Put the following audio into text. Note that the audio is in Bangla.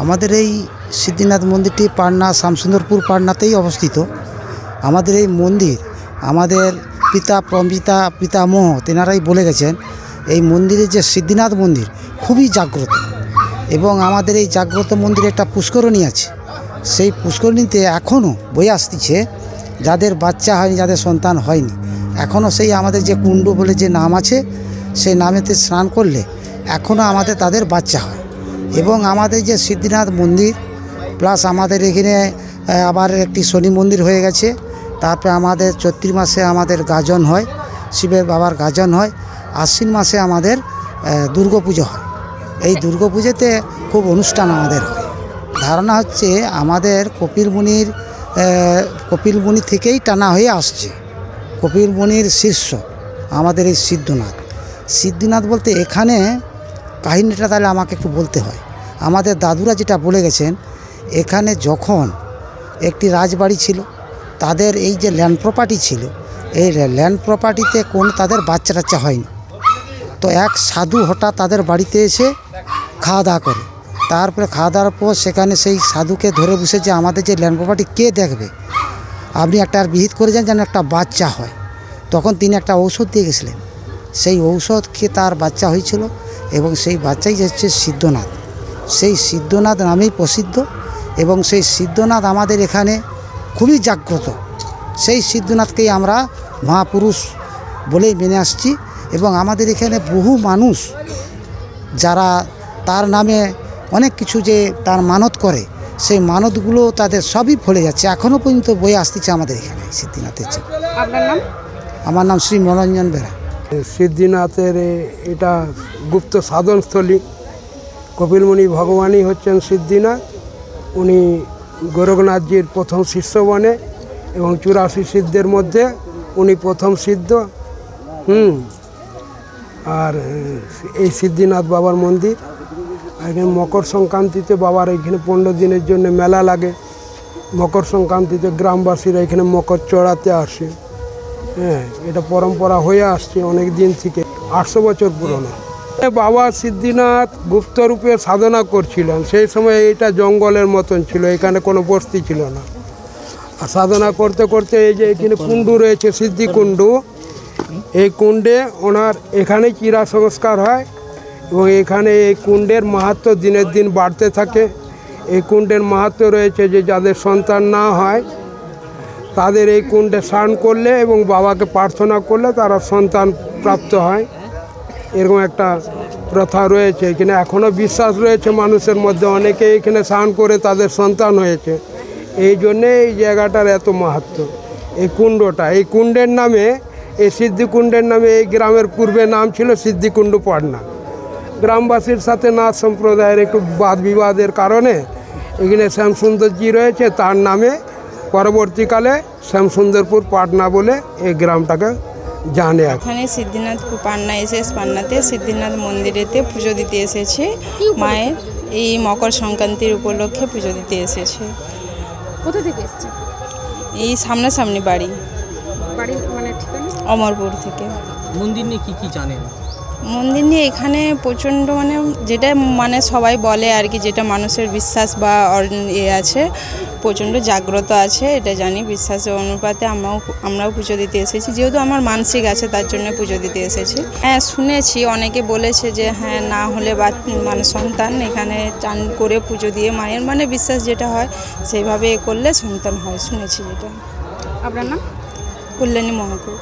আমাদের এই সিদ্ধিনাথ মন্দিরটি পাটনা শ্যামসুন্দরপুর পাটনাতেই অবস্থিত। আমাদের এই মন্দির আমাদের পিতামহ তেনারাই বলে গেছেন এই মন্দিরের যে সিদ্ধিনাথ মন্দির খুবই জাগ্রত, এবং আমাদের এই জাগ্রত মন্দিরে একটা পুষ্করণী আছে। সেই পুষ্করণীতে এখনও বয়ে আসতেছে যাদের বাচ্চা হয়নি, যাদের সন্তান হয়নি, এখনও সেই আমাদের যে কুণ্ড বলে যে নাম আছে সেই নামেতে স্নান করলে এখনও আমাদের তাদের বাচ্চা হয়। এবং আমাদের যে সিদ্ধিনাথ মন্দির প্লাস আমাদের এখানে আবার একটি শনি মন্দির হয়ে গেছে। তারপরে আমাদের চৈত্র মাসে আমাদের গাজন হয়, শিবের বাবার গাজন হয়। আশ্বিন মাসে আমাদের দুর্গাপুজো হয়। এই দুর্গাপুজোতে খুব অনুষ্ঠান আমাদের হয়। ধারণা হচ্ছে আমাদের কপিলমুনি থেকেই টানা হয়ে আসছে। কপিলমুনির শীর্ষ আমাদের এই সিদ্ধনাথ বলতে এখানে কাহিনীটা তাহলে আমাকে একটু বলতে হয়। আমাদের দাদুরা যেটা বলে গেছেন, এখানে যখন একটি রাজবাড়ি ছিল, তাদের এই যে ল্যান্ড প্রপার্টি ছিল, এই ল্যান্ড প্রপার্টিতে কোনো তাদের বাচ্চা টাচ্চা হয়নি। তো এক সাধু হঠাৎ তাদের বাড়িতে এসে খাওয়া দাওয়া করে। তারপরে খাওয়া দাওয়ার পর সেখানে সেই সাধুকে ধরে বসে যে আমাদের যে ল্যান্ড প্রপার্টি কে দেখবে, আপনি একটা আর বিহিত করে যান যেন একটা বাচ্চা হয়। তখন তিনি একটা ঔষধ দিয়ে গেছিলেন, সেই ঔষধ খেয়ে তার বাচ্চা হয়েছিল, এবং সেই বাচ্চাই হচ্ছে সিদ্ধনাথ। সেই সিদ্ধনাথ নামেই প্রসিদ্ধ, এবং সেই সিদ্ধনাথ আমাদের এখানে খুবই জাগ্রত। সেই সিদ্ধনাথকেই আমরা মহাপুরুষ বলেই মেনে আসছি, এবং আমাদের এখানে বহু মানুষ যারা তার নামে অনেক কিছু যে তার মানত করে, সেই মানতগুলো তাদের সবই ফলে যাচ্ছে। এখনও পর্যন্ত বয়ে আসতেছে আমাদের এখানে সিদ্ধিনাথের চেয়ে। আপনার নাম? আমার নাম শ্রী মনোরঞ্জন বেরা। সিদ্ধিনাথের এটা গুপ্ত সাধনস্থলী। কপিলমুনি ভগবানই হচ্ছেন সিদ্ধিনাথ। উনি গোরখনাথজির প্রথম শিষ্য বনে, এবং 84 সিদ্ধের মধ্যে উনি প্রথম সিদ্ধ। আর এই সিদ্ধিনাথ বাবার মন্দির এখানে মকর সংক্রান্তিতে বাবার এখানে 15 দিনের জন্য মেলা লাগে। মকর সংক্রান্তিতে গ্রামবাসীরা এখানে মকর চড়াতে আসে। এটা পরম্পরা হয়ে আসছে অনেক দিন থেকে, 800 বছর পুরনো। বাবা সিদ্ধিনাথ গুপ্তরূপে সাধনা করছিলেন। সেই সময় এটা জঙ্গলের মতন ছিল, এখানে কোনো বস্তি ছিল না। আর সাধনা করতে করতে এই যে এখানে কুণ্ডু রয়েছে, সিদ্ধি কুণ্ডু, এই কুণ্ডে ওনার এখানে ক্রীড়া সংস্কার হয়, এবং এখানে এই কুণ্ডের মাহাত্ম্য দিনের দিন বাড়তে থাকে। এই কুণ্ডের মাহাত্ম্য রয়েছে যে যাদের সন্তান না হয় তাদের এই কুণ্ডে স্নান করলে এবং বাবাকে প্রার্থনা করলে তারা সন্তান প্রাপ্ত হয়। এরকম একটা প্রথা রয়েছে এখানে, এখনও বিশ্বাস রয়েছে মানুষের মধ্যে। অনেকে এখানে স্নান করে তাদের সন্তান হয়েছে। এই জন্যে এই জায়গাটার এত মাহাত্ম্য। এই কুণ্ডটা, এই কুণ্ডের নামে, এই সিদ্ধিকুণ্ডের নামে এই গ্রামের পূর্বে নাম ছিল সিদ্ধিকুণ্ড পাটনা। গ্রামবাসীর সাথে নাথ সম্প্রদায়ের একটু বাদ বিবাদের কারণে এখানে শ্যামসুন্দরজি রয়েছে, তার নামে পরবর্তীকালে শ্যামসুন্দরপুর পাটনা বলে এই গ্রামটাকে জানে। এখানে সিদ্ধিনাথ পাটনা পাটনাতে সিদ্ধিনাথ মন্দিরেতে পুজো দিতে এসেছে। মায়ের এই মকর সংক্রান্তির উপলক্ষে পুজো দিতে এসেছে। কোথা থেকে এসেছে? এই সামনাসামনি বাড়ি মানে ঠিকানা? অমরপুর থেকে। মন্দির নিয়ে কি জানেন? মন্দির নিয়ে এখানে প্রচণ্ড যেটা সবাই বলে আর কি, যেটা মানুষের বিশ্বাস বা আছে, প্রচণ্ড জাগ্রত আছে, এটা জানি। বিশ্বাসের অনুপাতে আমরাও পুজো দিতে এসেছি, যেহেতু আমার মানসিক আছে তার জন্য পুজো দিতে এসেছি। হ্যাঁ, শুনেছি, অনেকে বলেছে যে হ্যাঁ, না হলে সন্তান এখানে চান করে পুজো দিয়ে মায়ের বিশ্বাস যেটা হয় সেইভাবে করলে সন্তান হয়, শুনেছি যেটা। আপনার নাম? কল্যাণী মহাকুর।